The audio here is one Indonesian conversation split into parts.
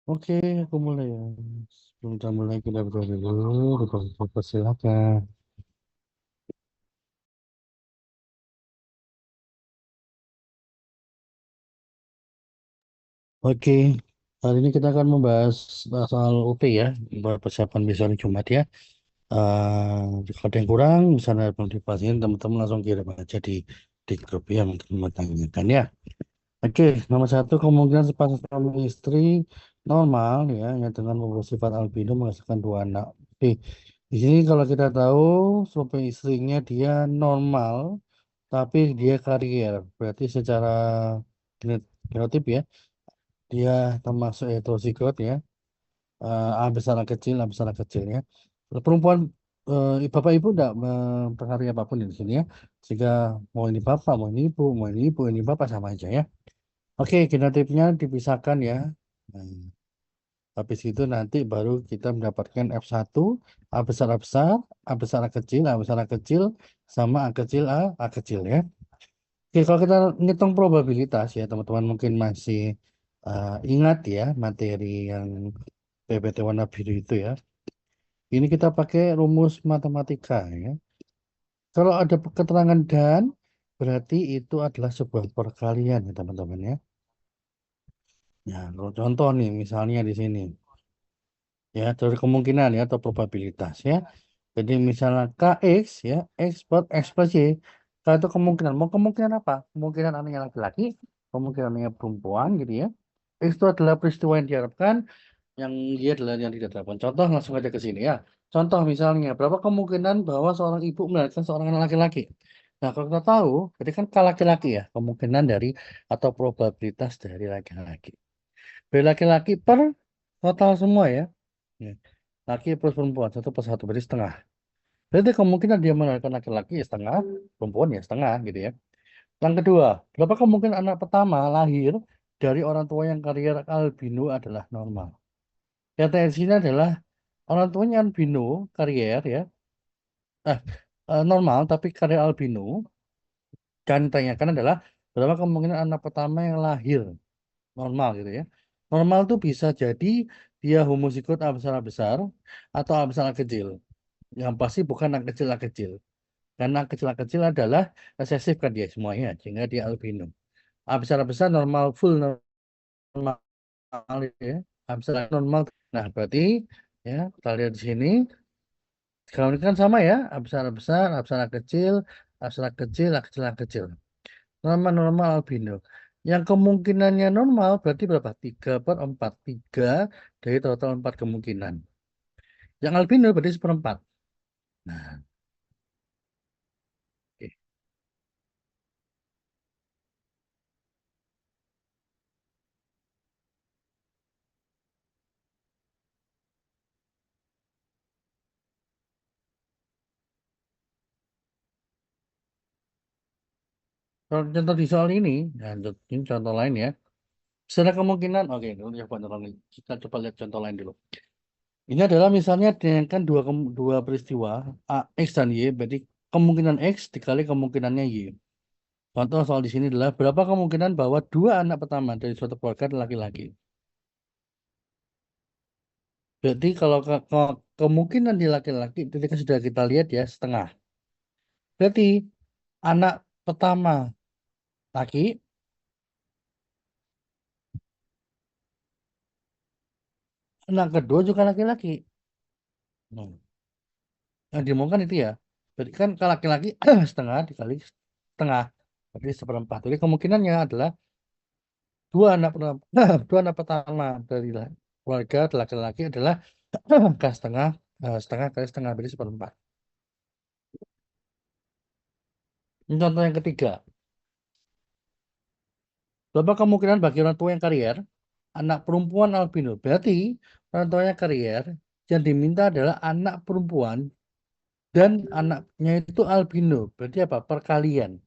Oke, aku mulai ya. Sebelum kita mulai kita berdoa dulu. Silakan. Oke, hari ini kita akan membahas soal UP ya, buat persiapan besok hari Jumat ya. Jika ada yang kurang, misalnya belum dipastikan, teman-teman langsung kirim aja di grup ya, untuk menanyakan ya. Oke, nomor satu kemungkinan sepasang suami istri normal ya, yang dengan membawa sifat albino menghasilkan dua anak. Oke, di sini kalau kita tahu suami istrinya dia normal, tapi dia karier. Berarti secara genotip ya, dia termasuk heterozigot ya. A besar A kecil, A besar A kecil ya. Perempuan, bapak ibu tidak mempengaruhi apapun di sini ya. Sehingga mau ini bapak, mau ini ibu, mau ini ibu, ini bapak sama aja ya. Oke, genotipnya dipisahkan ya. Nah, habis itu nanti baru kita mendapatkan F1, A besar A besar, A besar A kecil, A besar A kecil, sama A kecil ya. Oke, kalau kita ngitung probabilitas ya, teman-teman mungkin masih ingat ya materi yang PPT warna biru itu ya. Ini kita pakai rumus matematika ya. Kalau ada keterangan dan, berarti itu adalah sebuah perkalian ya teman-teman ya. Ya, kalau contoh nih misalnya di sini ya, dari kemungkinan ya atau probabilitas ya. Jadi misalnya KX ya, X per X plus Y. Kalau itu kemungkinan, mau kemungkinan apa? Kemungkinan anaknya laki-laki, kemungkinan anaknya perempuan gitu ya. X itu adalah peristiwa yang diharapkan, yang dia adalah yang tidak diharapkan. Contoh langsung aja ke sini ya. Contoh misalnya, berapa kemungkinan bahwa seorang ibu melahirkan seorang anak laki-laki? Nah, kalau kita tahu, berarti kan ke laki-laki ya, kemungkinan dari atau probabilitas dari laki-laki. Dari laki-laki per total semua ya. Ya. Laki plus perempuan, satu per satu, berarti setengah. Berarti kemungkinan dia melahirkan laki-laki ya setengah, perempuan ya setengah gitu ya. Yang kedua, berapa kemungkinan anak pertama lahir dari orang tua yang karier albino adalah normal? Yang di sini adalah orang tuanya albino, karier ya, eh, normal tapi karier albino. Dan ditanyakan adalah berapa kemungkinan anak pertama yang lahir normal gitu ya. Normal tuh bisa jadi dia homozigot A besar A besar atau A besar A kecil. Yang pasti bukan A kecil A kecil. Karena A kecil A kecil adalah resesif kan dia semuanya, sehingga dia albino. A besar A besar normal full normal ya. A besar normal. Nah, berarti ya kita lihat di sini. Kalau ini kan sama ya, A besar A besar, A besar A kecil, A besar A kecil, A kecil A kecil. Normal-normal albino. Yang kemungkinannya normal berarti berapa? 3 per 4. 3 dari total 4 kemungkinan. Yang albino berarti seperempat. Nah, oke. Kalau contoh di soal ini, nah, ini contoh lain ya. Secara kemungkinan, oke, dulu ya contoh lain. Kita coba lihat contoh lain dulu. Ini adalah misalnya dengan dua peristiwa, A, X dan Y, berarti kemungkinan X dikali kemungkinannya Y. Contoh soal di sini adalah berapa kemungkinan bahwa dua anak pertama dari suatu keluarga adalah laki-laki. Berarti kalau kemungkinan di laki-laki ketika sudah kita lihat ya setengah. Berarti anak pertama laki, anak kedua juga laki-laki. Nah, yang dimungkinkan itu ya. Berarti kan kalau laki-laki setengah dikali setengah. Berarti seperempat. Jadi kemungkinannya adalah dua anak pertama, dua anak pertama dari keluarga laki-laki adalah ke setengah, setengah kali setengah berarti seperempat. Ini contoh yang ketiga. Berapa kemungkinan bagi orang tua yang karier, anak perempuan albino? Berarti orang tuanya karier, yang diminta adalah anak perempuan dan anaknya itu albino. Berarti apa? Perkalian.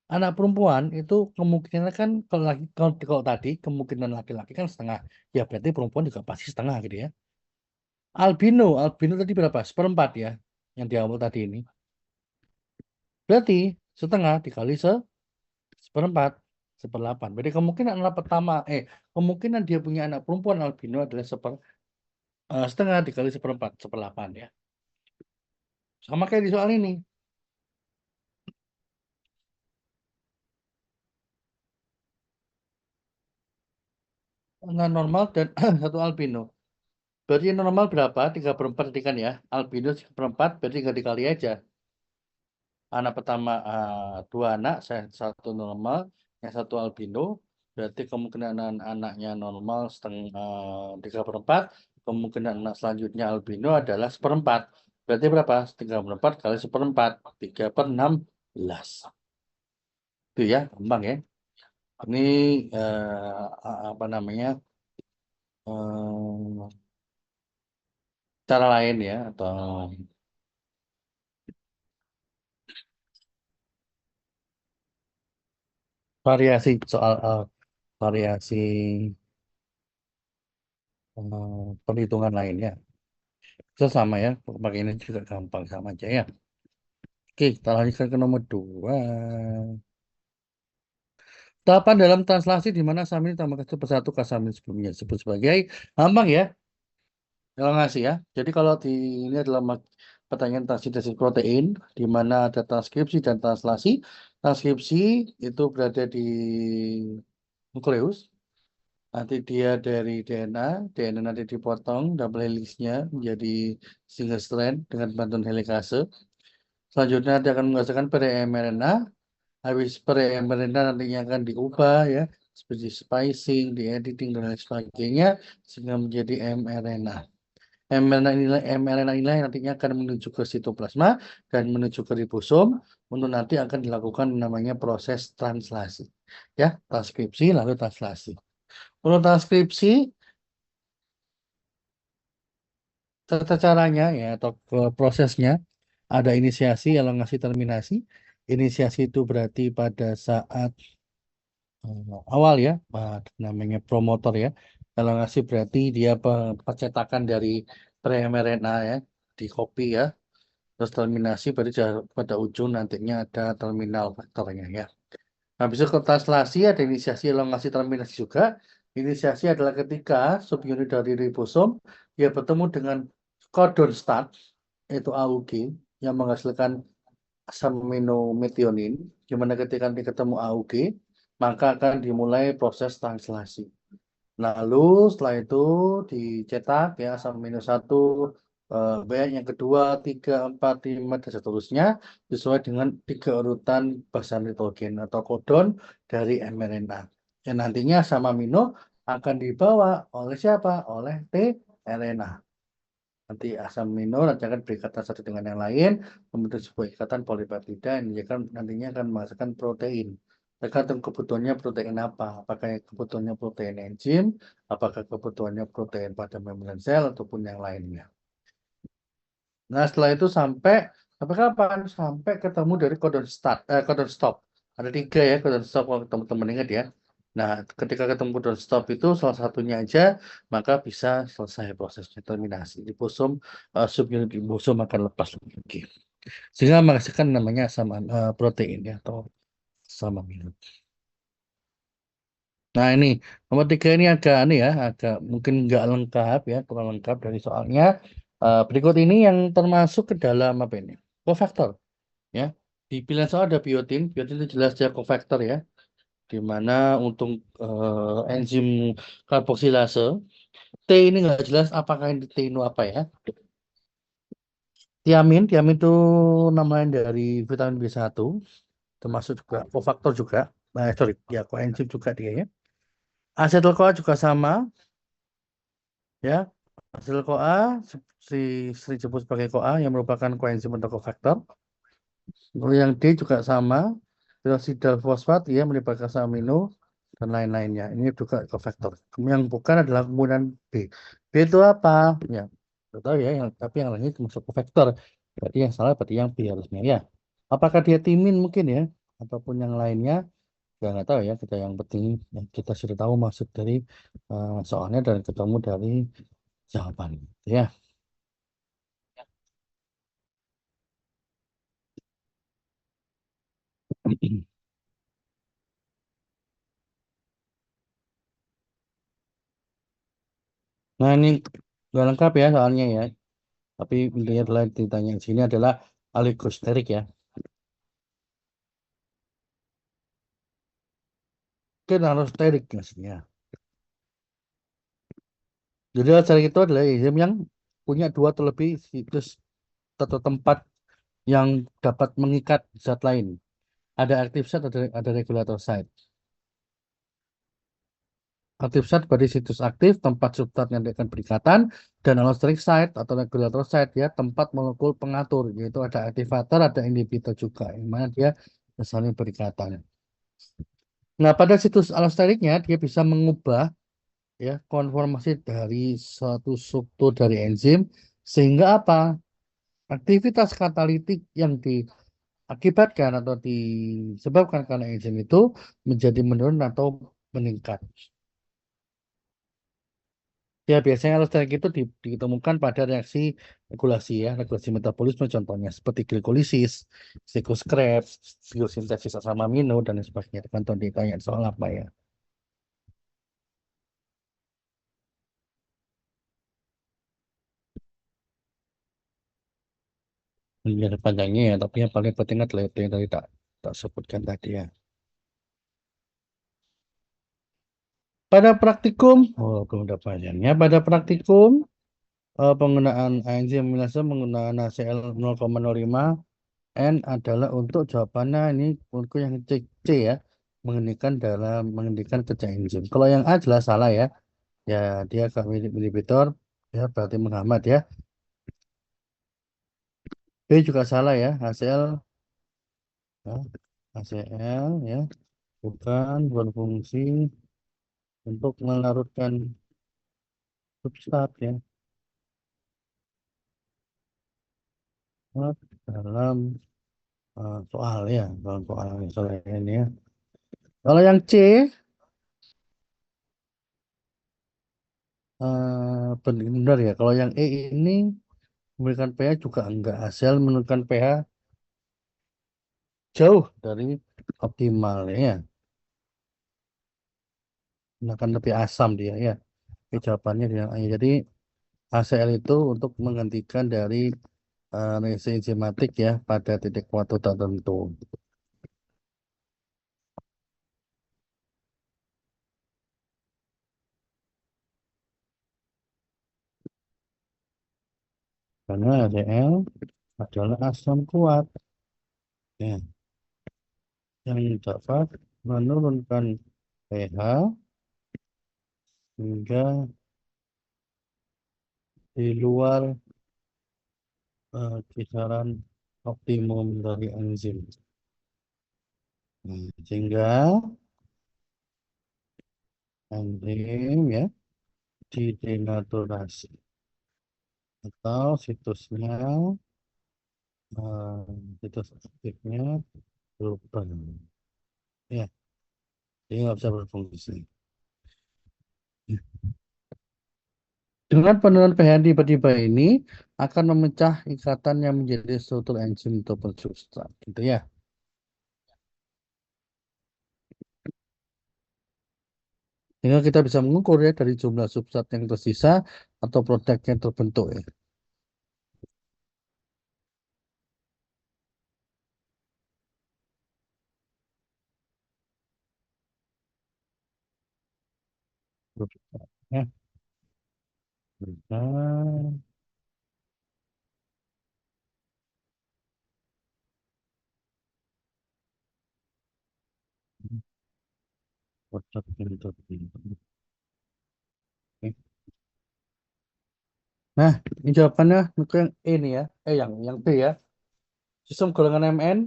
Anak perempuan itu kemungkinan kan kalau laki kalau tadi kemungkinan laki-laki kan setengah. Ya berarti perempuan juga pasti setengah gitu ya. Albino tadi berapa? Seperempat ya, yang di awal tadi ini. Berarti setengah dikali seperempat. 1/8. Berarti kemungkinan anak pertama, kemungkinan dia punya anak perempuan albino adalah setengah dikali 1/4, 1/8 ya. Sama kayak di soal ini. Nggak normal dan satu albino. Berarti yang normal berapa? 3/4 tadi kan ya. Albino 1/4, berarti tinggal dikali aja. Anak pertama dua anak, saya satu normal, yang satu albino. Berarti kemungkinan anaknya normal 3/4. Kemungkinan anak selanjutnya albino adalah 1/4. Berarti berapa? 3/4 kali 1/4. 3/16. Itu ya, gampang ya. Ini apa namanya? eh, Cara lain ya, atau variasi soal variasi perhitungan lainnya. Itu sama ya, pakai ini juga gampang sama aja ya. Oke, kita lanjutkan ke nomor 2. Tahapan dalam translasi di mana Samin ditambahkan satu persatu ke Samin sebelumnya disebut sebagai gampang ya. Kalau ngasih ya. Jadi kalau di ini adalah pertanyaan translasi protein di mana ada transkripsi dan translasi. Transkripsi itu berada di nukleus. Nanti dia dari DNA, DNA nanti dipotong double helixnya menjadi single strand dengan bantuan helikase. Selanjutnya nanti akan menghasilkan pre-mRNA. Habis pre-mRNA nantinya akan diubah ya, seperti splicing, di-editing dan lain sebagainya sehingga menjadi mRNA. mRNA inilah yang nantinya akan menuju ke sitoplasma dan menuju ke ribosom untuk nanti akan dilakukan namanya proses translasi. Ya, transkripsi lalu translasi. Untuk transkripsi tata caranya ya atau prosesnya ada inisiasi, elongasi, terminasi. Inisiasi itu berarti pada saat awal ya, namanya promotor ya. Elongasi berarti dia percetakan dari pre-mRNA ya, di copy ya. Terus terminasi berarti pada ujung nantinya ada terminal faktornya ya. Habis itu ke translasi ada inisiasi, elongasi, terminasi juga. Inisiasi adalah ketika subunit dari ribosom dia bertemu dengan codon start yaitu AUG yang menghasilkan asam aminometionin, di mana ketika nanti ketemu AUG, maka akan dimulai proses translasi. Lalu setelah itu dicetak ya asam amino 1, B yang kedua, 3, 4, 5, dan seterusnya sesuai dengan 3 urutan basan nitrogen atau kodon dari mRNA. Dan nantinya asam amino akan dibawa oleh siapa? Oleh tRNA. Nanti asam amino nanti akan berikatan satu dengan yang lain, membentuk sebuah ikatan polipeptida yang nantinya akan menghasilkan protein. Tergantung kebutuhannya protein apa, apakah kebutuhannya protein enzim, apakah kebutuhannya protein pada membran sel ataupun yang lainnya. Nah, setelah itu sampai kapan? Sampai ketemu dari codon start, codon stop. Ada 3 ya codon stop kalau teman-teman ingat ya. Nah, ketika ketemu codon stop itu salah satunya aja, maka bisa selesai prosesnya terminasi. Ribosom, subunit ribosom akan lepas lagi. Sehingga menghasilkan namanya protein ya atau asam amino. Nah, ini nomor 3 ini agak ini ya, agak mungkin nggak lengkap ya, kurang lengkap dari soalnya. Berikut ini yang termasuk ke dalam apa ini? Cofactor ya. Di pilihan soal ada biotin, biotin itu jelas dia cofactor ya, di mana untuk enzim karboksilase. T ini nggak jelas apakah ini T itu apa ya. Tiamin, tiamin itu namanya dari vitamin B1, termasuk juga cofactor juga. Nah, sorry, ya coenzim juga dia ya. Asetil-CoA juga sama ya. Asetil-CoA si sering disebut sebagai CoA yang merupakan coenzim atau cofactor. Lalu yang D juga sama, hidroksial fosfat ya melibatkan asam amino dan lain-lainnya. Ini juga cofactor. Yang bukan adalah kemudian B. B itu apa? Ya, tidak tahu ya. Tapi yang lainnya termasuk cofactor. Berarti yang salah berarti yang B harusnya ya. Apakah dia timin mungkin ya, ataupun yang lainnya? Ya nggak tahu ya. Kita yang penting kita sudah tahu maksud dari soalnya dan ketemu dari jawaban. Ya. Nah ini nggak lengkap ya soalnya ya. Tapi intinya adalah ditanya di sini adalah alikosterik ya. Kan alosterik maksudnya. Jadi alosterik itu adalah enzim yang punya dua atau lebih situs atau tempat yang dapat mengikat zat lain. Ada active site, ada regulator site. Active site berarti situs aktif, tempat substrat yang akan berikatan, dan allosteric site atau regulator site ya tempat molekul pengatur, yaitu ada aktivator, ada inhibitor juga, yang mana dia saling berikatan. Nah, pada situs allostericnya dia bisa mengubah ya konformasi dari suatu struktur dari enzim sehingga apa? Aktivitas katalitik yang diakibatkan atau disebabkan karena enzim itu menjadi menurun atau meningkat. Ya, biasanya allosterik itu ditemukan pada reaksi regulasi ya, regulasi metabolisme contohnya seperti glikolisis, siklus Krebs, biosintesis asam amino dan sebagainya. Contoh ditanya soal apa ya? Ini ada panjangnya ya, tapi yang paling penting adalah itu yang tadi tak sebutkan tadi ya. Pada praktikum, oh belum ada panjangnya. Pada praktikum, penggunaan enzim amilase menggunakan HCl 0,05 N adalah untuk jawabannya ini untuk yang C ya, menghentikan kerja enzim. Kalau yang A jelas salah ya, ya dia kalau inhibitor ya berarti menghambat ya. B juga salah ya, HCl ya, HCl ya bukan berfungsi untuk melarutkan substrat ya dalam soal ya, dalam soal ini ya. Kalau yang C benar ya. Kalau yang E ini memberikan pH juga enggak hasil menurunkan pH jauh dari optimal ya. Nah, kan lebih asam dia ya. Oke, jawabannya dia. Jadi HCl itu untuk menghentikan dari reaksi enzimatik ya pada titik waktu tertentu. Karena HCl adalah asam kuat ya, yang dapat menurunkan pH hingga di luar kisaran optimum dari enzim. Sehingga enzim ya didenaturasi atau eh, situs aktifnya berubah ya, jadi nggak bisa berfungsi. Dengan penurunan pH tiba-tiba ini akan memecah ikatan yang menjadi struktur enzim ataupun substrat gitu ya. Sehingga kita bisa mengukur ya dari jumlah substrat yang tersisa atau produk yang terbentuk ya. Ya, bisa produk yang terbentuk. Oke. Nah, ini jawabannya untuk yang E nih ya. Yang B ya. Sistem golongan Mn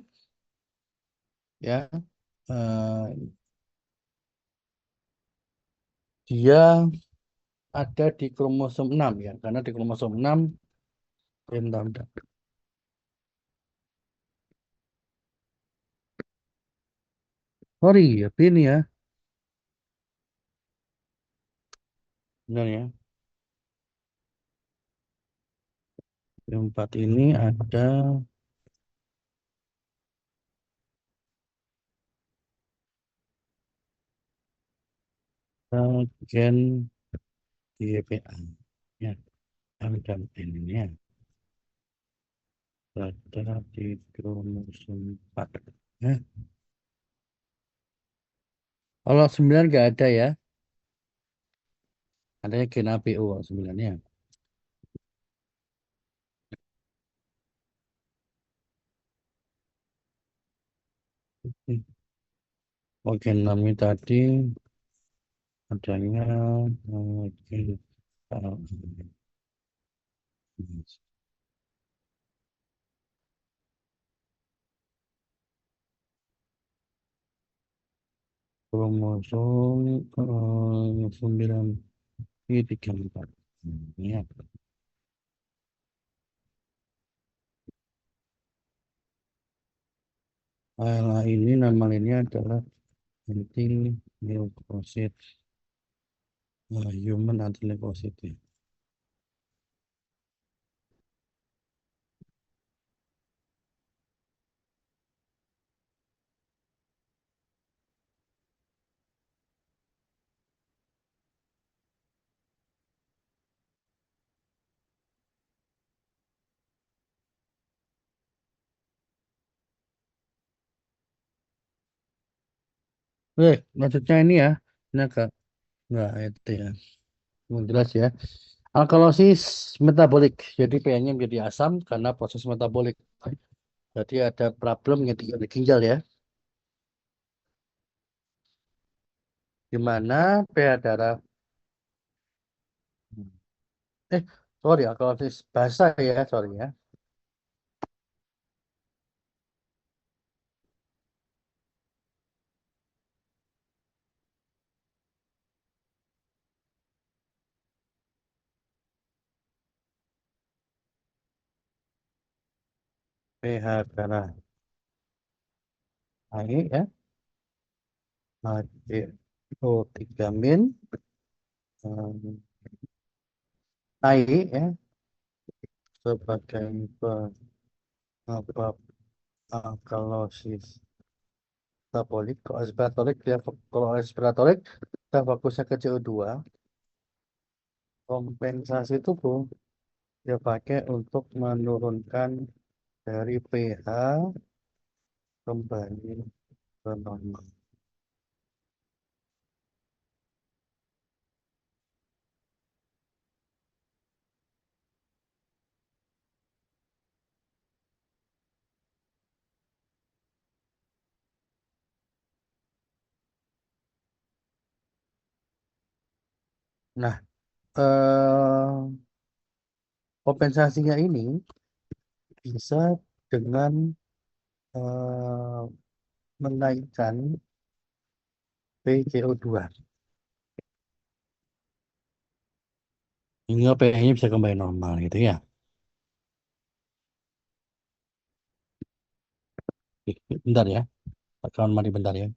ya. eh, dia ada di kromosom 6 ya. Karena di kromosom 6 bentar, bentar. Sorry ya, B ini ya. Benar ya. Yang 4 ini ada gen GPA. Ya, M dan N ini ya. Ada di kromosom 4. Nah, kalau 9 nggak ada ya. Adanya gen APO 9 ya. Hmm. Oh, gen 6 ini tadi adanya gen kromosom 9 ini 34. Ini apa? Ini nama lainnya adalah anti leukosit, human anti leukosit. Maksudnya ini ya, ini agak nggak itu ya, belum jelas ya. Alkalosis metabolik, jadi pH-nya menjadi asam karena proses metabolik. Jadi ada problem yang di ginjal ya, di mana pH darah, eh sorry, alkalosis basa ya, sorry ya, pH darah naik ya, HCO3 min naik ya sebagai penyebab alkalosis metabolic. Kalau respiratorik kita fokusnya ke CO2. Kompensasi tubuh dia pakai untuk menurunkan dari pH kembali ke normal. Nah, kompensasinya ini bisa dengan eh, menaikkan PCO2. Hingga pH-nya bisa kembali normal gitu ya. Bentar ya, kawan mari bentar ya.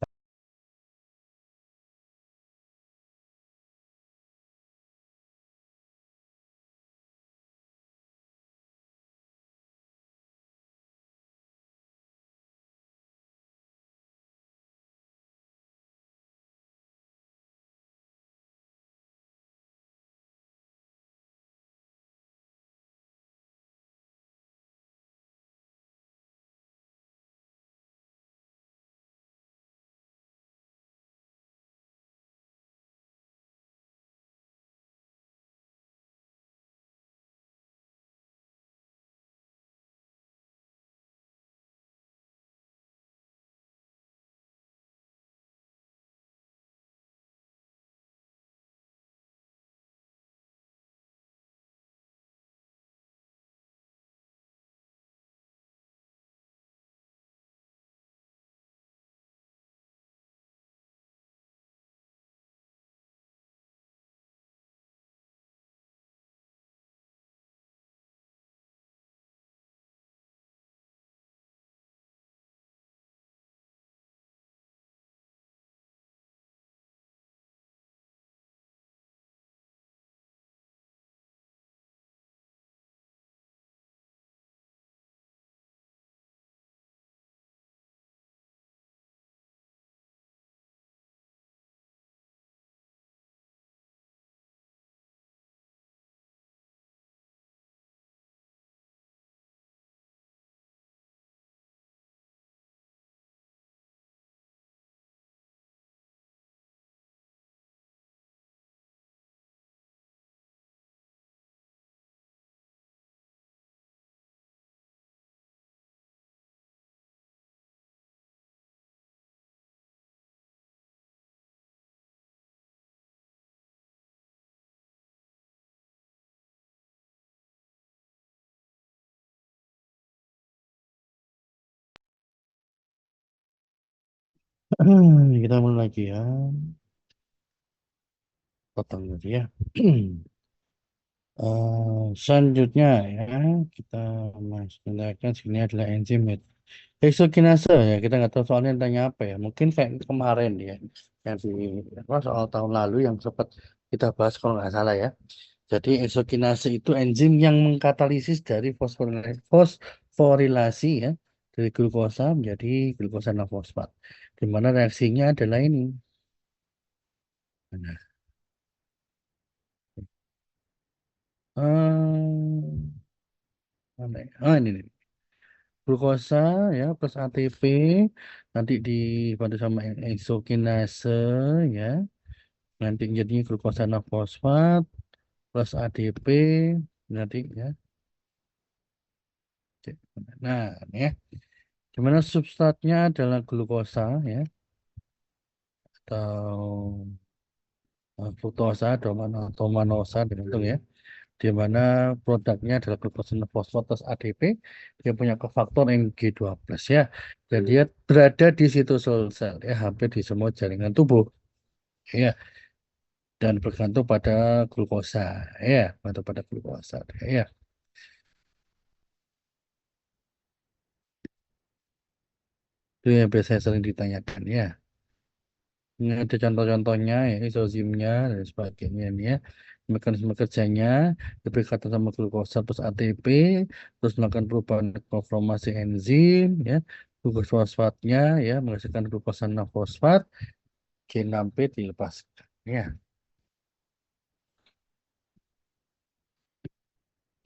Kita mulai lagi ya. Potong tadi ya. Selanjutnya ya, kita menggunakan sini adalah enzim heksokinase ya. Kita nggak tahu soalnya tanya apa ya. Mungkin kayak kemarin ya, yang di apa, soal tahun lalu yang sempat kita bahas kalau nggak salah ya. Jadi heksokinase itu enzim yang mengkatalisis dari fosforilasi ya, dari glukosa menjadi glukosa 6 fosfat. Di mana reaksinya adalah ini. Nah, mana ya? Ini. Glukosa ya plus ATP nanti dibantu sama eksokinase ya, nanti jadinya glukosa 6 fosfat plus ADP nanti ya. Nah ini ya, dimana substratnya adalah glukosa ya, atau fruktosa atau manosa tergantung ya, di mana produknya adalah glukosa 6 fosfat plus ADP. Dia punya kofaktor Mg12 ya, dan dia berada di sitosol sel ya, hampir di semua jaringan tubuh ya, dan bergantung pada glukosa ya, bergantung pada glukosa ya. Itu yang biasanya sering ditanyakan ya. Ini ada contoh-contohnya ya, isozimnya dan sebagainya ini ya. Mekanisme kerjanya berkaitan sama glukosa plus ATP, terus melakukan perubahan konformasi enzim ya, glukosa fosfatnya ya menghasilkan glukosa 6 fosfat, G6P dilepaskan ya.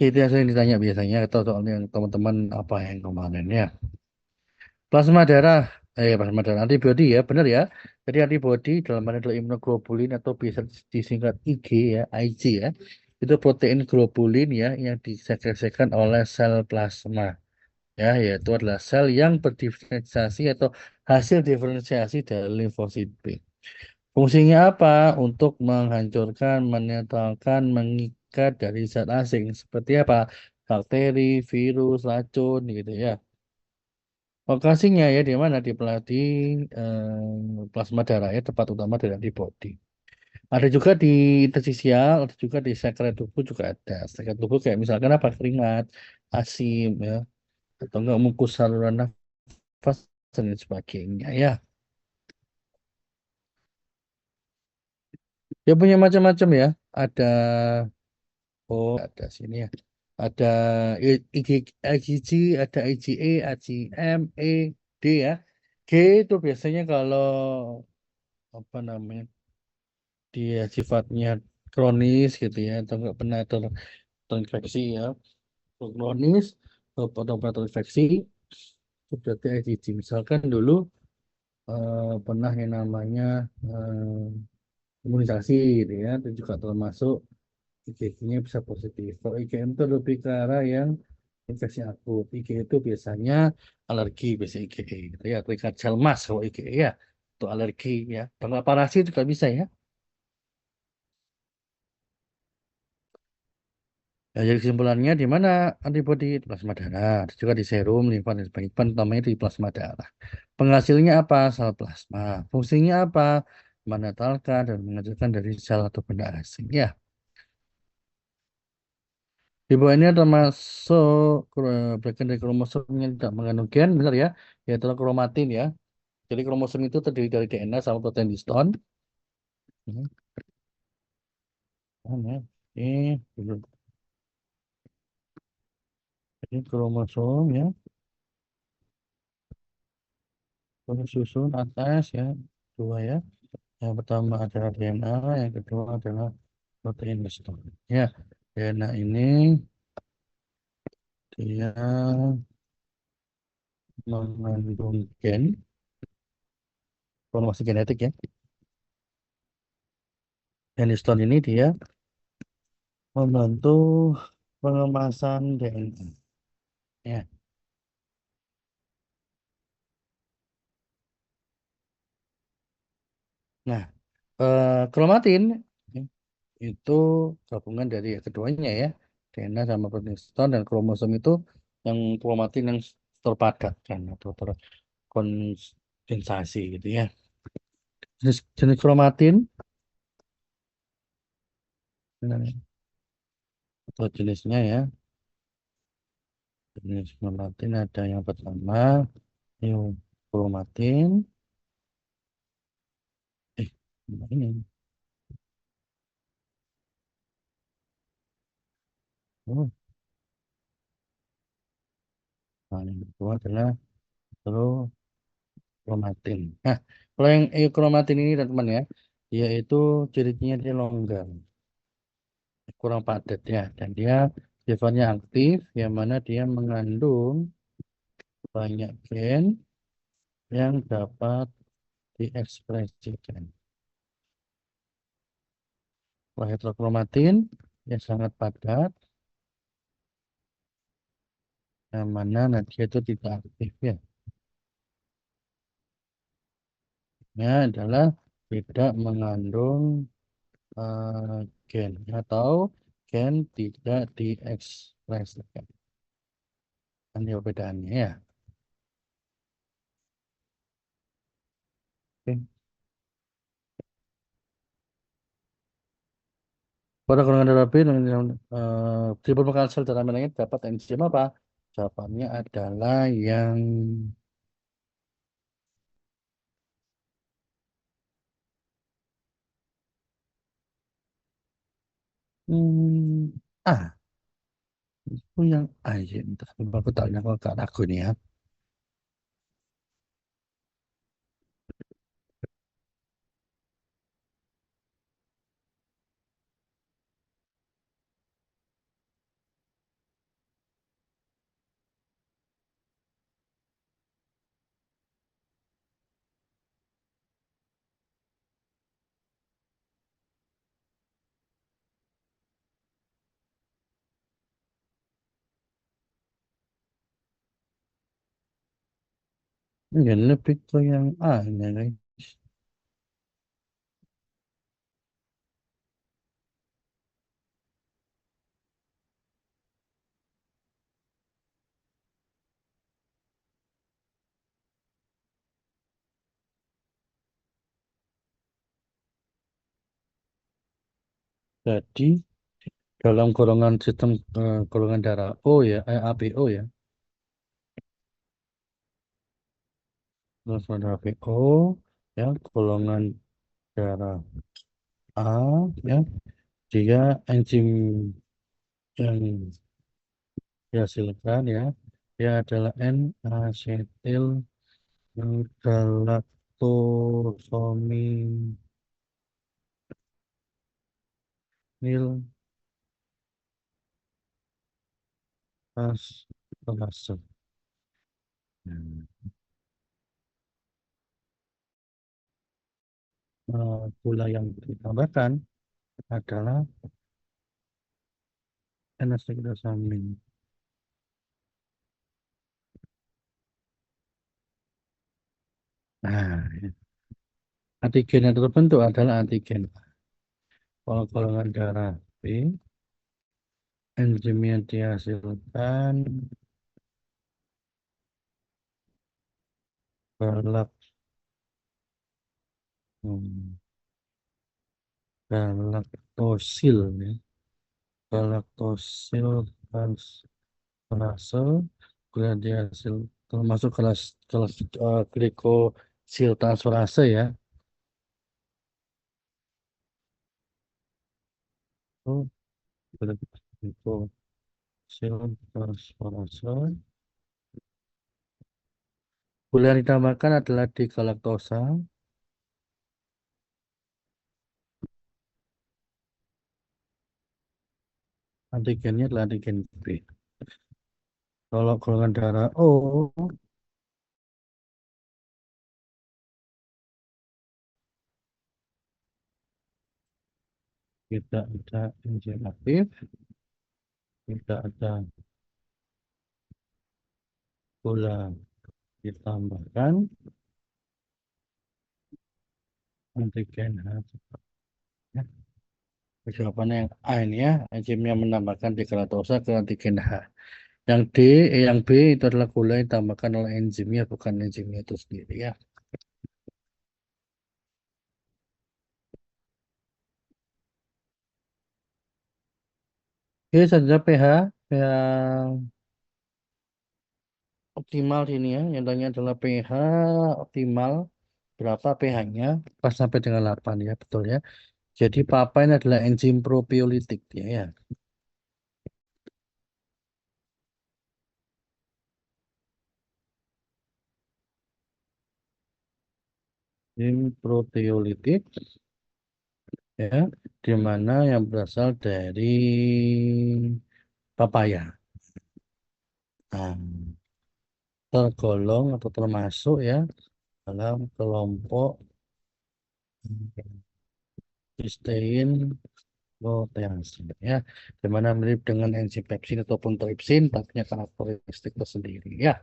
Itu yang sering ditanya biasanya, atau soalnya yang teman-teman apa yang kemarin ya. Plasma darah, plasma darah antibodi ya, benar ya. Jadi antibodi dalam hal ini adalah imunoglobulin atau bisa disingkat IG ya, IG ya. Itu protein globulin ya yang disekresikan oleh sel plasma ya, yaitu adalah sel yang berdiferensiasi atau hasil diferensiasi dari limfosit B. Fungsinya apa? Untuk menghancurkan, menetralkan, mengikat dari zat asing seperti apa? Bakteri, virus, racun gitu ya. Lokasinya ya di mana di plasma darah ya, tempat utama dari antibodi. Ada juga di interstisial, ada juga di sekret tubuh juga ada. Sekret tubuh kayak misalkan apa? Keringat, asim ya, atau enggak mukus saluran nafas dan lain sebagainya ya. Dia punya macam-macam ya. Ada ada sini ya. Ada IG, IgG, ada IgE, IgM, E, D ya. G itu biasanya kalau apa namanya, dia sifatnya kronis gitu ya, atau nggak pernah terinfeksi ya, kronis atau pernah terinfeksi itu berarti IgG. Misalkan dulu pernah yang namanya imunisasi gitu ya, itu juga termasuk IgG-nya bisa positif. Kalau IgM itu lebih ke arah yang infeksi akut. IG itu biasanya alergi, biasa IgE gitu ya, terikat sel mas kalau IgE ya, itu alergi ya. Kalau parasit juga bisa ya. Ya, jadi kesimpulannya di mana antibodi di plasma darah, ada juga di serum, limfa dan sebagainya, utamanya di plasma darah. Penghasilnya apa? Sel plasma. Fungsinya apa? Menetralkan dan menghasilkan dari sel atau benda asing. Ya, di bawah ini termasuk bagian dari kromosom yang tidak mengandung gen, benar ya? Yaitu kromatin ya. Jadi kromosom itu terdiri dari DNA sama protein histone. Hmm, mana? Ini, ini kromosom ya. Terus susun atas ya, dua ya. Yang pertama adalah DNA, yang kedua adalah protein histone. Ya, DNA ini dia mengandung gen, informasi genetik ya. Dan histone ini dia membantu pengemasan DNA. Ya, nah, kromatin ya, itu gabungan dari keduanya ya, DNA sama protein histone, dan kromosom itu yang kromatin yang terpadatkan atau terkondensasi gitu ya. jenis kromatin sebenarnya, atau jenisnya ya. Jenis kromatin ada yang pertama neokromatin. Eh, ini. Oh, nah, yang kedua adalah kromatin. Nah, kalau yang eukromatin ini teman-teman ya, dia itu ciri-cirinya dia longgar, kurang padat ya, dan dia sifatnya aktif, yang mana dia mengandung banyak gen yang dapat diekspresikan. Kalau heterokromatin, yang sangat padat, yang mana dia itu tidak aktif ya. Nya adalah tidak mengandung gen atau gen tidak diekspresikan. Ini perbedaannya ya. Oke. Pada golongan darah B dengan diperlukan sel darah merahnya dapat enzim apa? Jawabannya adalah yang A. Itu yang A ya. Entah kenapa aku tanya kok gak ragu nih ya. Ya lebih ke yang A ini guys. Jadi dalam golongan sistem golongan darah O ya, ABO ya. Golongan darah ABO ya, golongan darah A ya. Dia enzim yang dihasilkan ya, dia adalah N-asetil galaktosaminil fosfatase. Hmm. Gula yang ditambahkan adalah N-acetylglycosamine. Nah, ya. Antigen yang terbentuk adalah antigen. Kalau golongan darah B, enzim yang dihasilkan galak, hmm, galaktosil ya. Galaktosil transferase kemudian dihasil termasuk kelas glikosil transferase ya. Oh, glikosil transferase. Gula yang ditambahkan adalah di galaktosa. Antigennya adalah antigen B. Kalau golongan darah O tidak ada enzim aktif, tidak ada gula ditambahkan, antigen H. Ya. Jawabannya yang A ini ya, enzimnya menambahkan di galaktosa ke antigen H. Yang D, yang B itu adalah gula yang ditambahkan oleh enzimnya, bukan enzimnya itu sendiri ya. Oke, saja pH optimal sini ya. Yang tanya adalah pH optimal. Berapa pH-nya? Pas sampai dengan 8 ya, betul ya. Jadi papa ini adalah enzim propiolitik ya. Ya. Enzim proteolitik ya, di mana yang berasal dari papaya. Nah, tergolong atau termasuk ya dalam kelompok sistein protease ya, di mana mirip dengan enzim pepsin ataupun tripsin, tapi punya karakteristik tersendiri ya.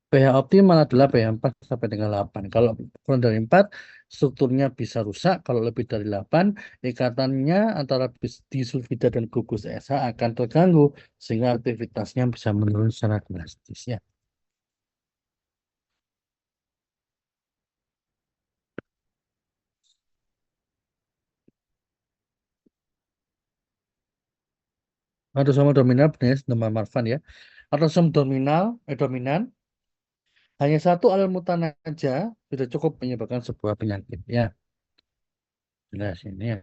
pH optimal adalah pH 4 sampai dengan 8. Kalau kurang dari 4, strukturnya bisa rusak. Kalau lebih dari 8, ikatannya antara disulfida dan gugus SH akan terganggu, sehingga aktivitasnya bisa menurun secara drastis ya. Autosomal dominan benar, nama Marfan ya. Autosomal dominan, hanya satu alel mutan aja sudah cukup menyebabkan sebuah penyakit ya. Jelas ini ya.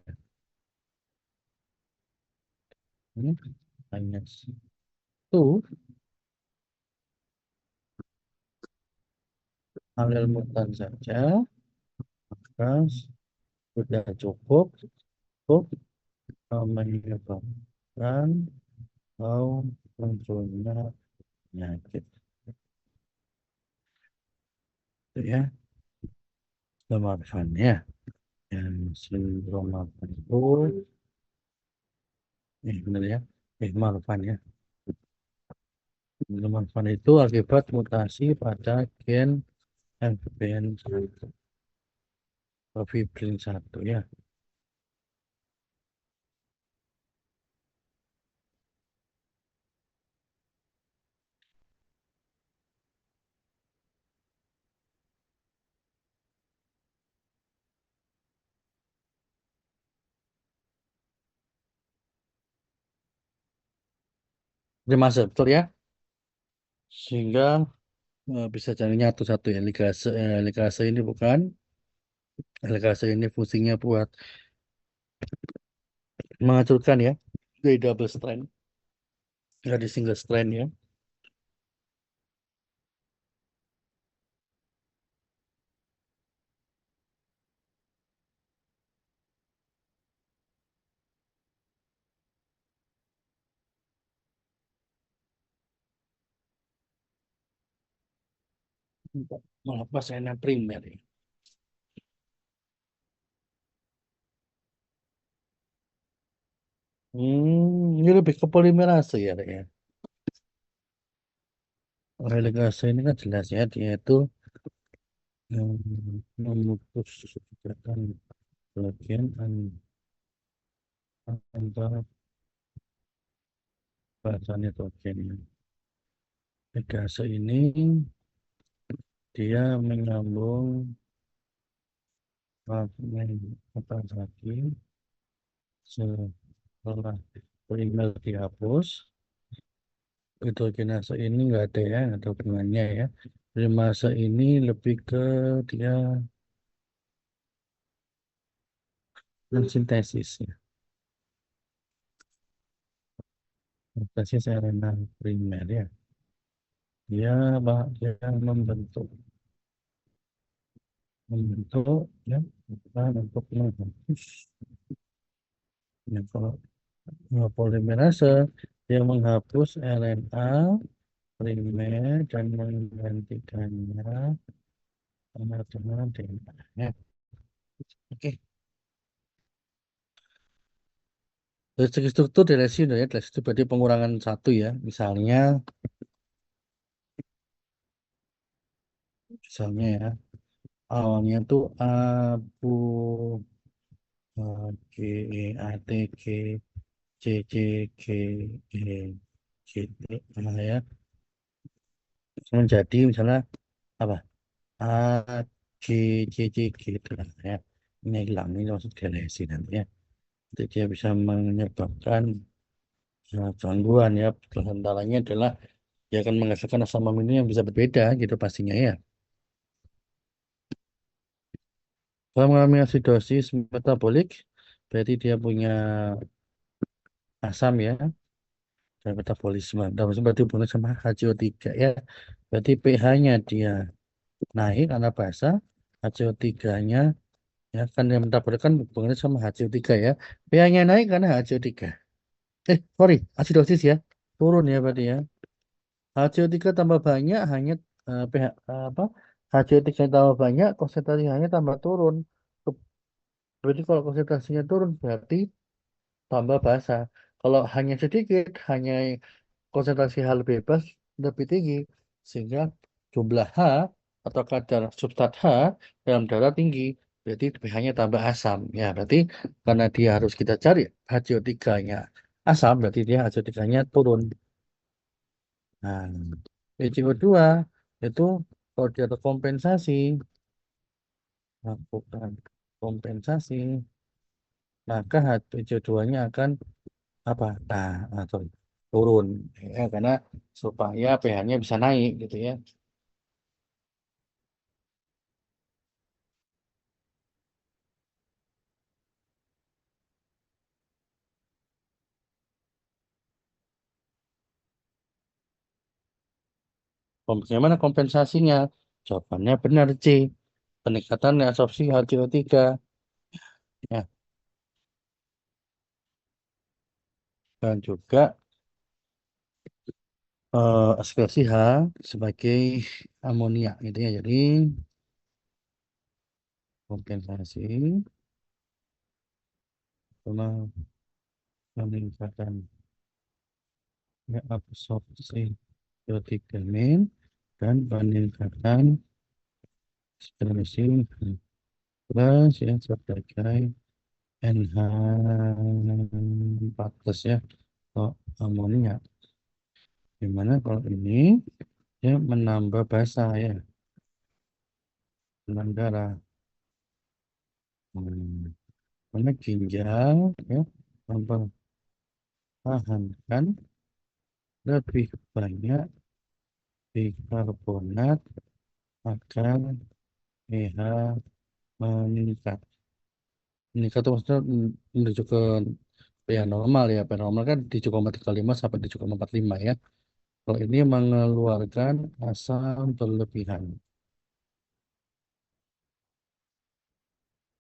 Hmm, hanya satu alel mutan saja, maka sudah cukup menyebabkan atau munculnya penyakit itu ya. Marfan ya. Yang sindrom apa itu? Benar ya. Marfan ya. Marfan itu akibat mutasi pada gen FBN1 atau fibrin 1 ya. Termasuk betul ya. Sehingga bisa jadi nyatu satu ya. Ligase ini bukan. Ligase ini fungsinya buat menghancurkan ya. Dari double strand. Dari single strand ya. Melepas enak primer ya. Ini lebih ke polimerase ya, Rek, ya. Relegase ini kan jelas ya, dia itu memutus kegiatan bagian antara bahasa nitrogen. Relegase ini dia menyambung fragmen atas lagi setelah primer dihapus. Hidrogenase ini enggak ada ya, nggak ada hubungannya ya. Primase ini lebih ke dia mensintesis ya. Sintesis RNA primer ya. Dia membentuk membentuk ya bahan untuk menghapus ya, kalau polimerase dia menghapus RNA primer dan menggantikannya dengan DNA ya. Oke, dari segi struktur dari sini ya, dari situ berarti pengurangan satu ya, misalnya ya, awalnya tuh abu G E A T G C C G E G T ya, menjadi misalnya apa A G C C G itu lah ya, ini hilang ini maksud galasi nanti ya. Jadi dia bisa menyebabkan gangguan ya. Antaranya adalah dia akan menghasilkan asam amino yang bisa berbeda gitu pastinya ya. Kalau mengalami acidosis metabolik, berarti dia punya asam ya, dan metabolisme. Dan berarti hubungan sama HCO3 ya. Berarti pH-nya dia naik karena basa, HCO3-nya ya kan yang metabolik kan hubungannya sama HCO3 ya. pH-nya naik karena HCO3. Sorry, acidosis ya. Turun ya berarti ya. HCO3 tambah banyak hanya pH apa? HCO3 tambah banyak, konsentrasi hanya tambah turun. Berarti kalau konsentrasinya turun berarti tambah basa. Kalau hanya sedikit, hanya konsentrasi H lebih bebas lebih tinggi sehingga jumlah H atau kadar substrat H dalam darah tinggi. Berarti pH-nya tambah asam. Ya, berarti karena dia harus kita cari HCO3-nya asam, berarti dia HCO3-nya turun. Nah, risiko kedua itu kalau dia ada kompensasi, lakukan kompensasi, maka HCO2-nya akan apa? Sorry, turun ya karena supaya pH-nya bisa naik gitu ya. Bagaimana kompensasinya? Jawabannya benar C. Peningkatan reabsorpsi HCO3 ya, dan juga ekskresi H sebagai amonia gitu ya. Jadi kompensasi sama peningkatan reabsorpsi CO3 dan peningkatan ekskresi plus ya sebagai NH 4 plus ya atau amonia. Gimana kalau ini ya menambah basa ya, menambah darah. Karena ginjal ya mempertahankan lebih banyak bikarbonat agar pH meningkat. Meningkat itu maksudnya menuju ke pH normal ya. pH normal kan di 7,35 sampai di 7,45 ya. Kalau ini mengeluarkan asam berlebihan.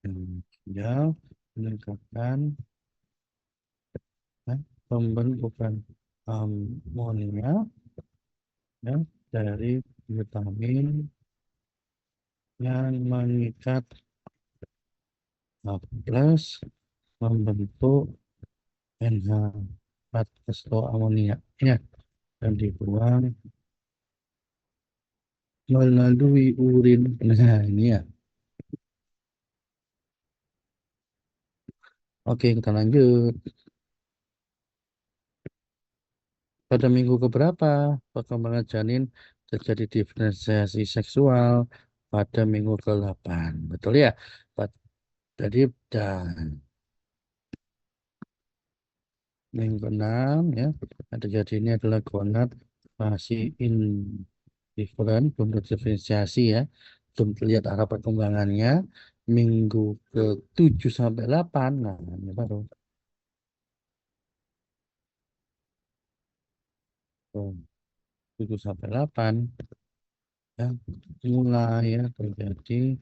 Ginjal meningkatkan ya, pembentukan amonia ya, dari vitamin yang mengikat plus membentuk NH4 amonia ya dan dibuang melalui urin. Nah, ini ya. Oke, kita lanjut. Pada minggu keberapa perkembangan janin terjadi diferensiasi seksual pada minggu ke-8. Betul ya? Pad- Jadi dan minggu ke-6 ya. Ada jadi ini adalah gonad masih indiferen, belum terdiferensiasi ya. Belum terlihat arah perkembangannya. Minggu ke-7 sampai 8. Nah, ini baru 7 sampai 8 ya mulai ya terjadi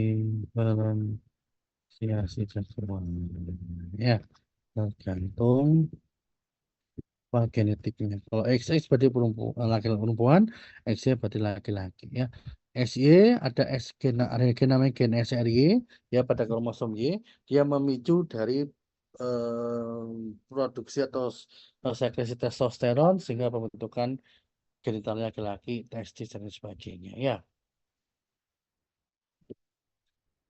diferensiasi seksual ya tergantung apa genetiknya. Kalau XX berarti perempuan, laki-laki perempuan, XY berarti laki-laki ya. XY ada gen namanya gen SRY ya pada kromosom Y dia memicu dari produksi atau sekresi testosteron sehingga pembentukan genital laki-laki, testis dan sebagainya ya.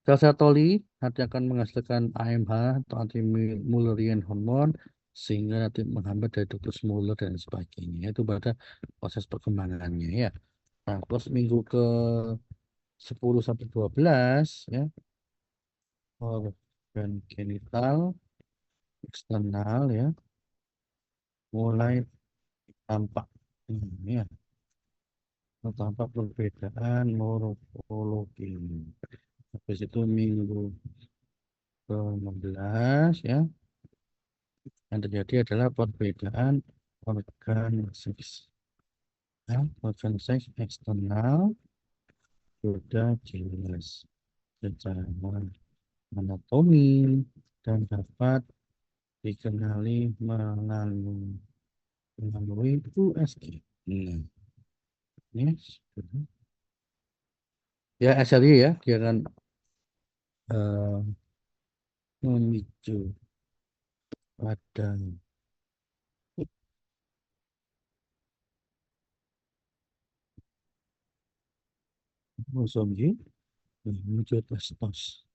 Sel sel toli nanti akan menghasilkan AMH atau anti Mullerian hormone sehingga nanti menghambat dari ductus Muller dan sebagainya. Itu pada proses perkembangannya ya. Nah, terus minggu ke 10 sampai 12 ya, organ genital eksternal ya, mulai tampak. Ya, tampak perbedaan morfologi. Habis itu minggu ke-16 ya, yang terjadi adalah perbedaan organ seks. Ya, organ seks eksternal sudah jelas secara anatomi dan dapat dikenali melalui USG. Nah, ini sudah. Ya, SLI ya, dia akan eh, memicu pada kromosom Y, memicu testosteron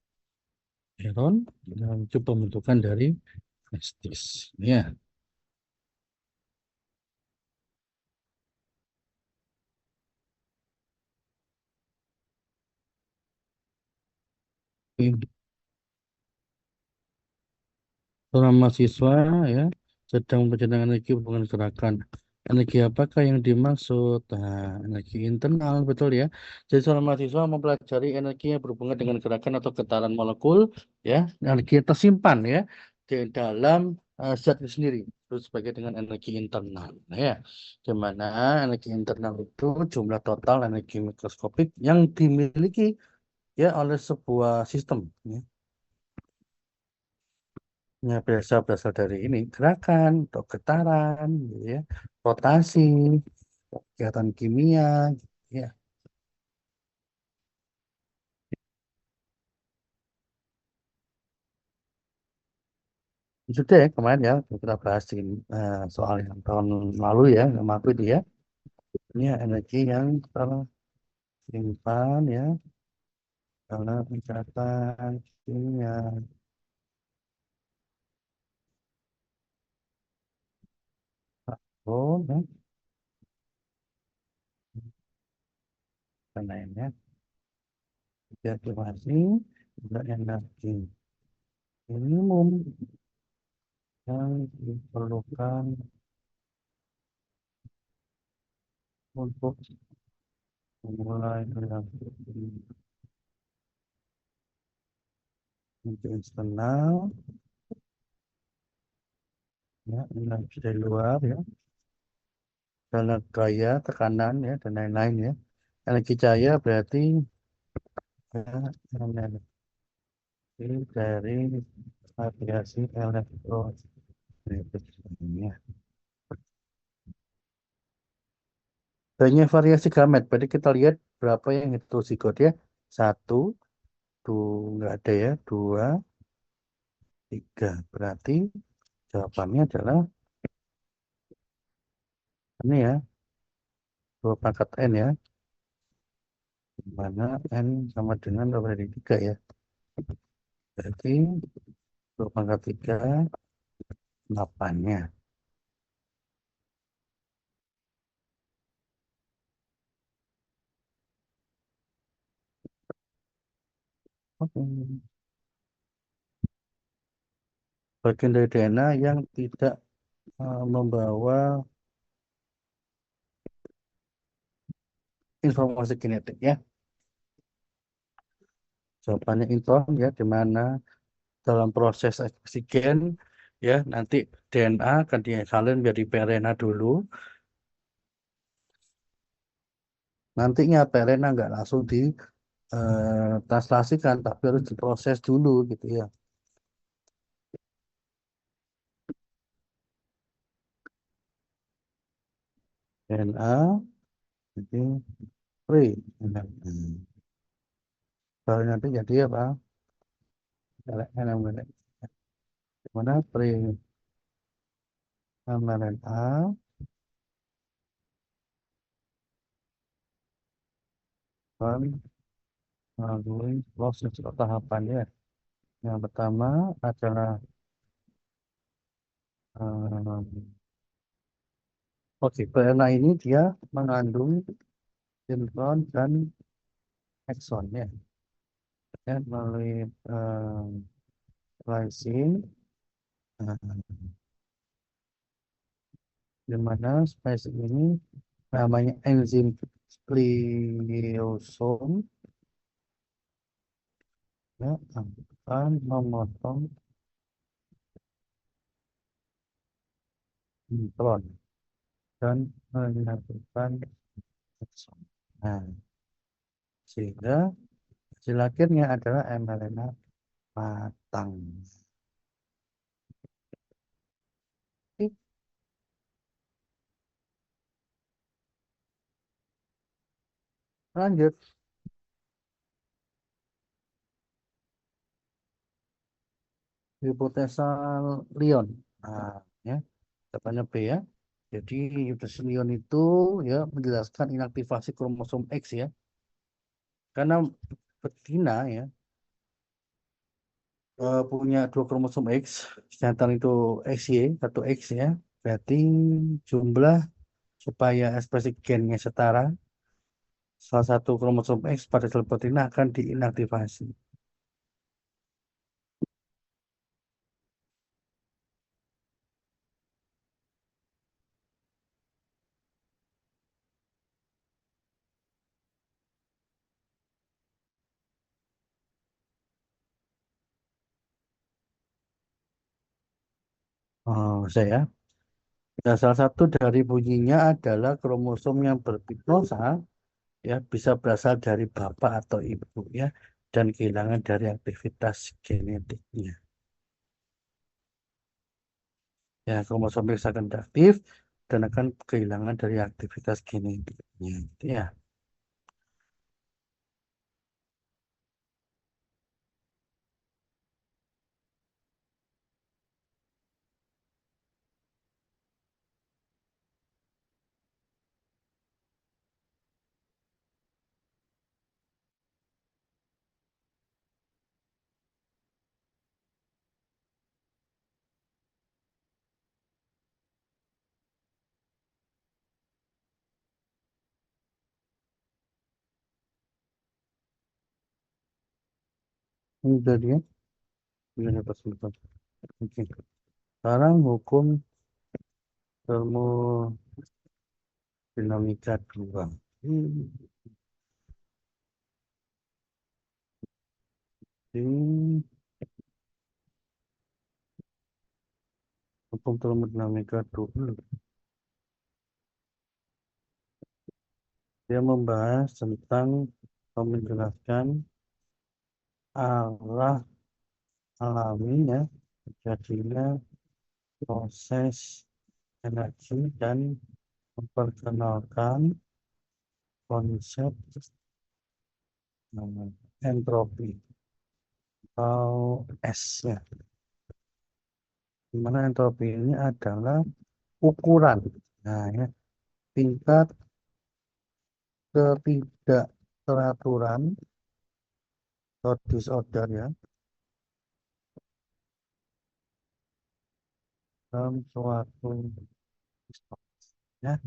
dan memicu pembentukan dari testis. Ya, ini seorang mahasiswa ya sedang mempercayakan energi hubungan gerakan. Energi apakah yang dimaksud? Nah, energi internal betul ya. Jadi seorang mahasiswa mempelajari energi yang berhubungan dengan gerakan atau getaran molekul ya, energi yang tersimpan ya di dalam zat itu sendiri. Itu sebagai dengan energi internal. Nah, ya, di mana energi internal itu jumlah total energi mikroskopik yang dimiliki ya oleh sebuah sistem. Ya. Ya, berasal dari ini gerakan atau getaran, gitu ya, rotasi, kegiatan kimia, gitu ya. Sudah ya kemarin ya kita bahas di, soal yang tahun lalu ya, sama aku itu ya. Ini energi yang tersimpan ya dalam ikatan kimia, oh, ya, dan lainnya. Deaktivasi juga energi minimum yang diperlukan untuk memulai reaksi untuk eksternal ya, energi dari luar ya, dalam gaya tekanan ya dan lain-lain ya. Energi cahaya berarti ya, energi dari radiasi elektromagnetik ya. Banyak variasi gamet. Berarti kita lihat berapa yang itu zigot ya. Satu, dua, nggak ada ya. Dua, tiga. Berarti jawabannya adalah ini ya. Dua pangkat N ya. Di mana N sama dengan 2 dari 3 ya. Berarti 2 pangkat 3, 8-nya. Oke. Bagian dari DNA yang tidak membawa informasi genetik ya. Jawabannya intron ya, di mana dalam proses oksigen ya nanti DNA akan disalin menjadi pRNA dulu. Nantinya pRNA nggak langsung di translasikan, tapi harus diproses dulu gitu ya. DNA jadi free. Kalau nanti jadi apa? mRNA. Mana free mRNA dan melalui proses atau tahapannya. Yang pertama adalah oke, RNA ini dia mengandung intron dan ekson ya. Ya, melalui splicing Nah, di mana spesies ini namanya enzim spliosom ya, akan memotong neutron dan menyatukan akson. Nah, sehingga hasil akhirnya adalah mRNA matang. Oke, lanjut. Hipotesa Lyon. Nah, ya, jawabannya B ya. Jadi hipotesa Lyon itu ya menjelaskan inaktivasi kromosom X ya. Karena betina ya punya dua kromosom X, sedangkan itu XY, satu X ya. Berarti jumlah supaya ekspresi gennya setara, salah satu kromosom X pada sel betina akan diinaktivasi. Oh, saya. Dan salah satu dari bunyinya adalah kromosom yang berpignosa ya bisa berasal dari bapak atau ibu ya dan kehilangan dari aktivitas genetiknya. Ya, kromosom X akan aktif dan akan kehilangan dari aktivitas genetiknya. Gitu ya. Ini tadi ya, ini apa sebentar. Oke. Sekarang hukum termodinamika dua. Ini hukum termodinamika dua. Dia membahas tentang menjelaskan arah alami ya terjadinya proses energi dan memperkenalkan konsep entropi atau S ya. Di mana entropi ini adalah ukuran, nah ya, tingkat ketidakteraturan atau disorder ya dalam suatu sistem ya.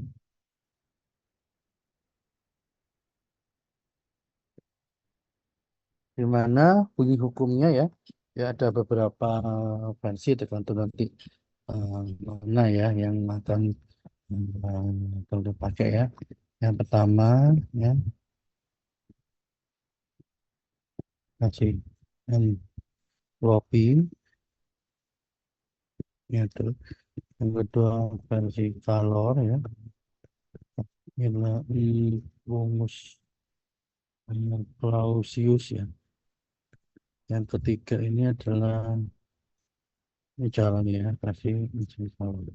Di mana bunyi hukumnya ya, ya ada beberapa versi tergantung nanti eh, mana ya yang akan perlu dipakai ya. Yang pertama ya kasih entropi ya terus yang kedua versi kalor ya ini rumus Clausius ya. Yang ketiga ini adalah ini caranya ya kasih versi kalor.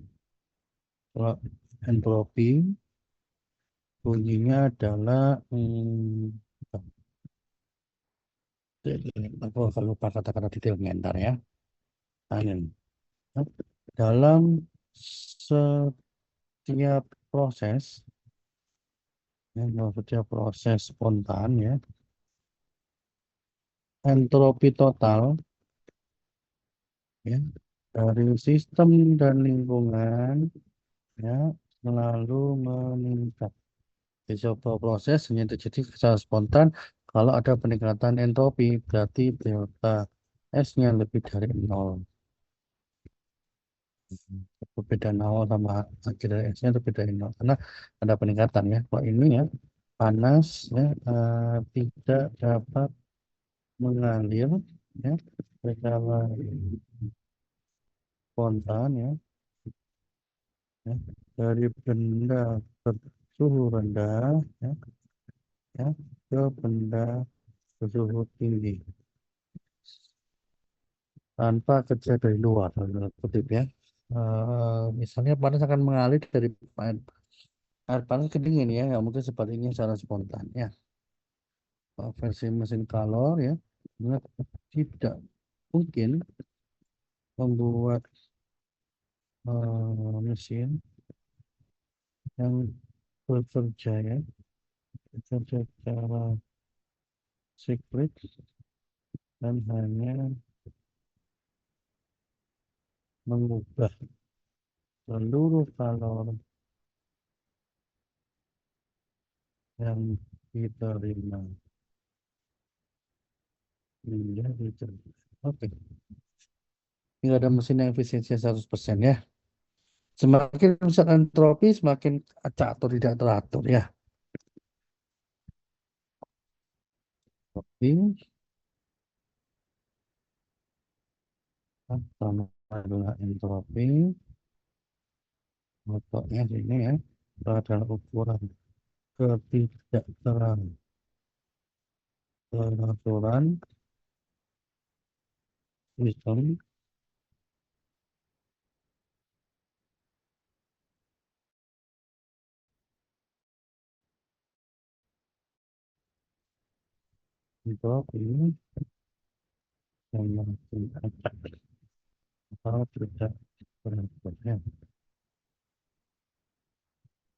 Kalau entropi bunyinya adalah aku akan lupa kata-kata detailnya ntar ya. Angin. Dalam setiap proses, ya, dalam setiap proses spontan ya, entropi total ya dari sistem dan lingkungan ya selalu meningkat. Di sebuah proses hanya terjadi secara spontan kalau ada peningkatan entropi berarti delta S-nya lebih dari nol. beda nol sama akhir dari S-nya itu beda nol karena ada peningkatan ya. Kalau ini ya panas ya tidak dapat mengalir ya secara spontan ya, dari benda bersuhu rendah ya, ya ke benda bersuhu tinggi tanpa kerja dari luar dalam kutip ya. Misalnya panas akan mengalir dari air, air panas ke dingin ya, nggak mungkin seperti ini secara spontan ya. Versi mesin kalor ya, tidak mungkin membuat mesin yang bekerja ya, bekerja secara siklik dan hanya mengubah seluruh kalor yang diterima. Iya, gitu. Oke, ini ada mesin yang efisiensi 100% ya. Semakin besar entropi, semakin acak atau tidak teratur ya. Tapi sama adalah entropi, pokoknya ini ya, itu adalah ukuran ketidakteraturan sistem entropi yang makin acak atau tidak teratur ya.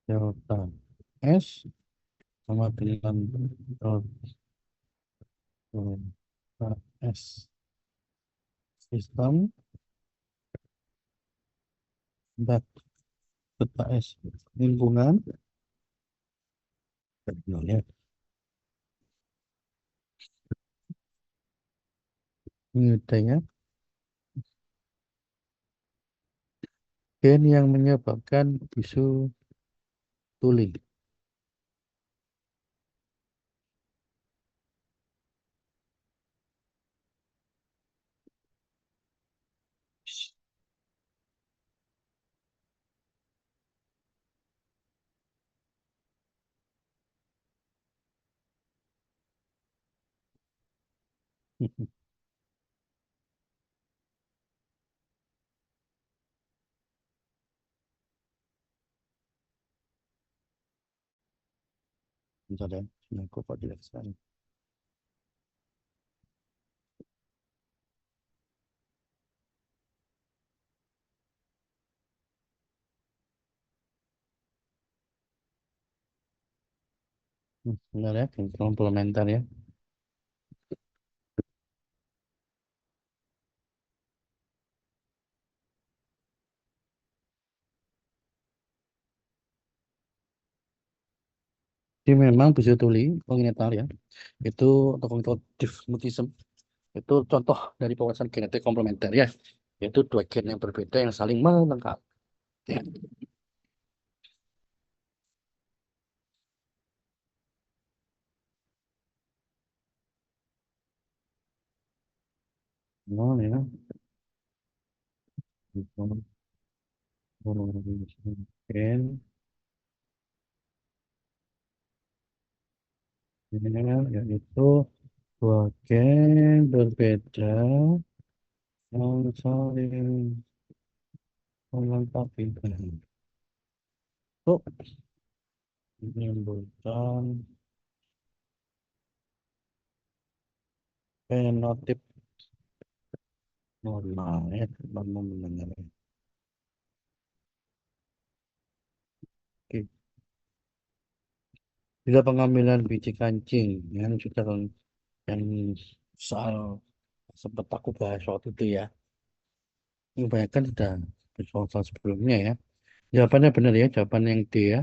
Delta S sama dengan delta S sistem dan delta S lingkungan ya, ini ya gen yang menyebabkan bisu tuli. Bentar ya, ini aku kok tidak sekali. Benar ya, komplementer ya. Jadi memang bisu tuli, kognitor ya, itu atau kognitif mutisme itu contoh dari pewawasan genetik komplementer ya, yaitu dua gen yang berbeda yang saling melengkapi. Ya. Oh, ya. Itu, gen, yaitu dua gen berbeda yang saling melengkapi. Untuk menimbulkan fenotip normal ya, normal mendengar. Oke. Bila pengambilan biji kancing yang sudah yang soal sempat aku bahas waktu itu ya, ini kebanyakan sudah soal sebelumnya ya. Jawabannya benar ya, jawaban yang D ya.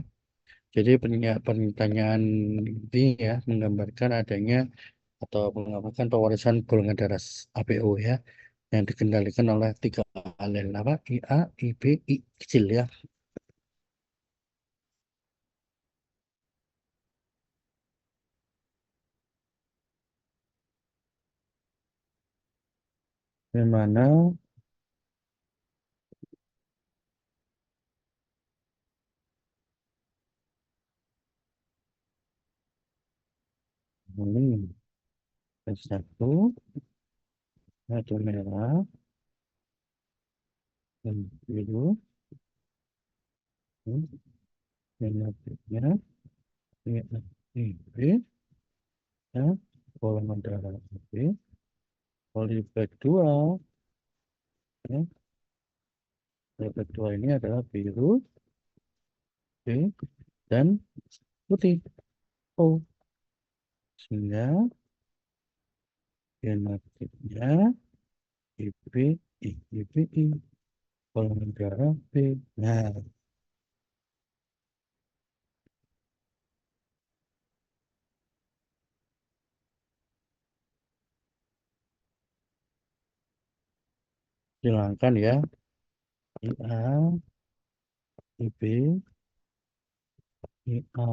Jadi pertanyaan ini ya menggambarkan adanya atau menggambarkan pewarisan golongan darah ABO ya. yang dikendalikan oleh tiga alel apa IA, IB, I kecil ya. Yang mana ini satu, satu merah, dan biru, dan nantinya ini IB, ya, golongan darah IB, polybag 2, ya, polybag 2 ini adalah biru, B, dan putih, O, sehingga genotipnya IB, IBI, golongan darah B. Nah, hilangkan ya, IA, IB, IA,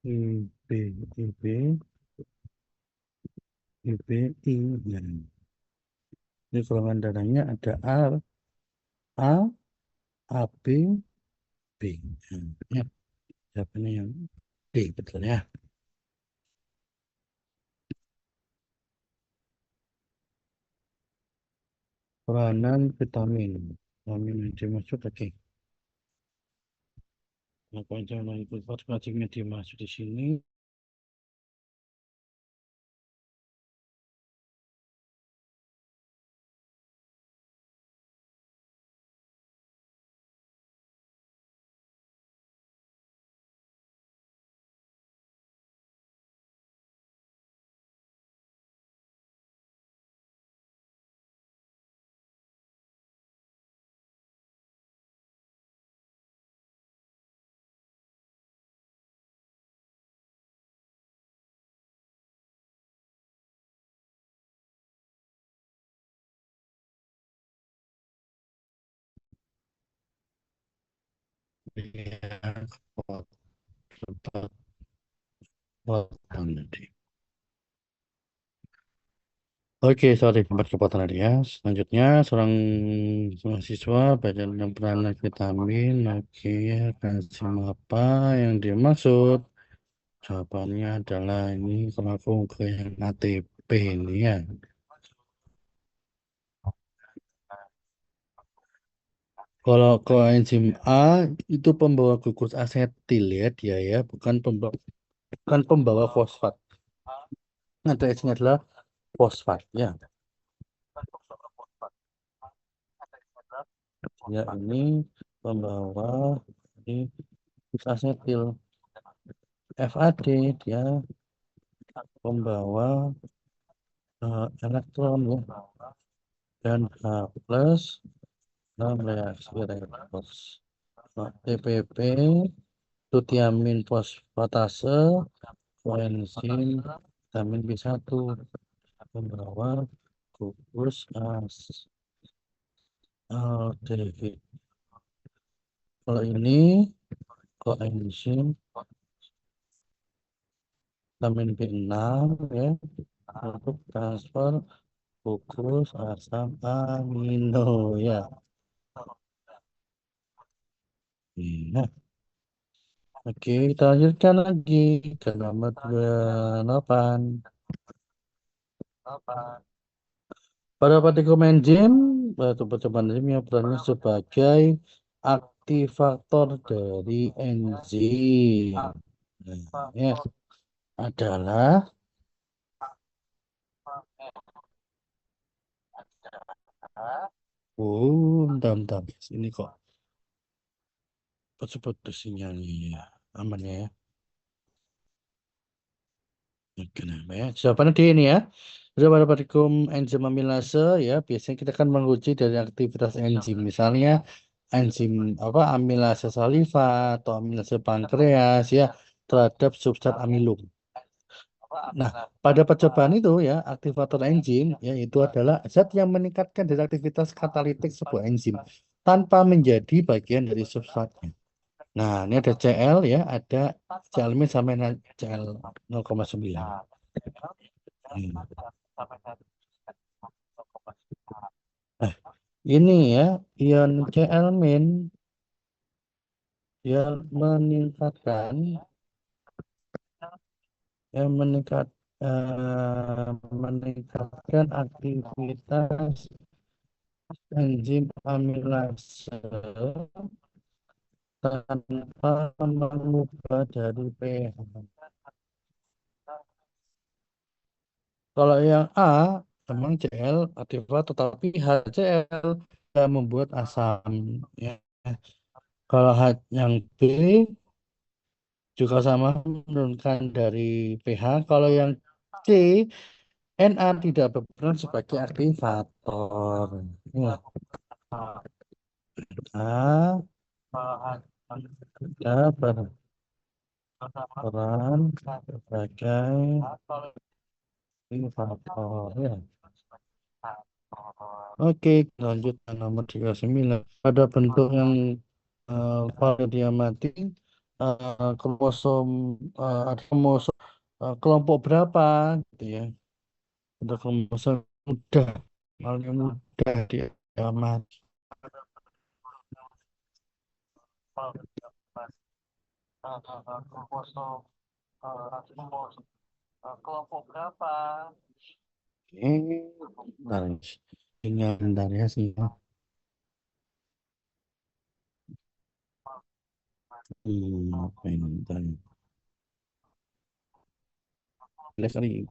IB, IB, IBI. Nah, ini golongan darahnya ada A, AB, B. Nah, ya, jawabannya yang D, betul ya. Peranan vitamin. Vitamin yang dimaksud, oke. Apa aja yang ikut wajibnya dimaksud di sini? Ya, tempat tadi. Oke, sorry, tempat kepotong tadi ya. Selanjutnya, seorang mahasiswa baca tentang peranan vitamin. Oke, kalsium apa yang dimaksud? Jawabannya adalah ini kalau aku ke yang ATP ini ya. Kalau koenzim A itu pembawa gugus asetil ya dia ya, bukan pembawa fosfat. Ada isinya adalah fosfat ya. Ya ini pembawa ini gugus asetil. FAD dia pembawa elektron ya, dan H plus dalam reaksi redoks. Nah, TPP itu tiamin fosfatase koenzim vitamin B1 pembawa gugus aldehyid. Kalau ini koenzim vitamin B6 ya untuk transfer gugus asam amino ya. Nah, oke, kita lanjutkan lagi ke nomor 28. Pada partikel enzim, atau percobaan enzim yang perannya sebagai aktivator dari enzim. Nah, ya, adalah bentar, bentar. Ini kok putus-putus sinyalnya. Aman ya. Kenapa ya? Jawabannya di ini ya. Jadi pada partikum enzim amilase ya, biasanya kita kan menguji dari aktivitas enzim. Misalnya enzim apa amilase saliva atau amilase pankreas ya terhadap substrat amilum. Nah, pada percobaan itu ya, aktivator enzim ya itu adalah zat yang meningkatkan dari aktivitas katalitik sebuah enzim tanpa menjadi bagian dari substratnya. Nah, ini ada Cl ya, ada Cl min sampai Cl 0,9. Hmm. Nah, ini ya, ion Cl min yang meningkat meningkatkan aktivitas enzim amilase tanpa mengubah dari pH. Kalau yang A memang Cl aktifat tetapi HCl yang membuat asam ya. Kalau yang B juga sama menurunkan dari pH. Kalau yang C Na tidak berperan sebagai aktivator. Ya. A tidak berperan sebagai aktivator. Ya. Oke, lanjut ke nomor 39. Pada bentuk yang diamati, kromosom ada kromosom kelompok berapa gitu ya. Ada kromosom mudah, paling mudah diamati. Bentar, tinggal bentar ya sih. Apa ini bentar. Lihat kali.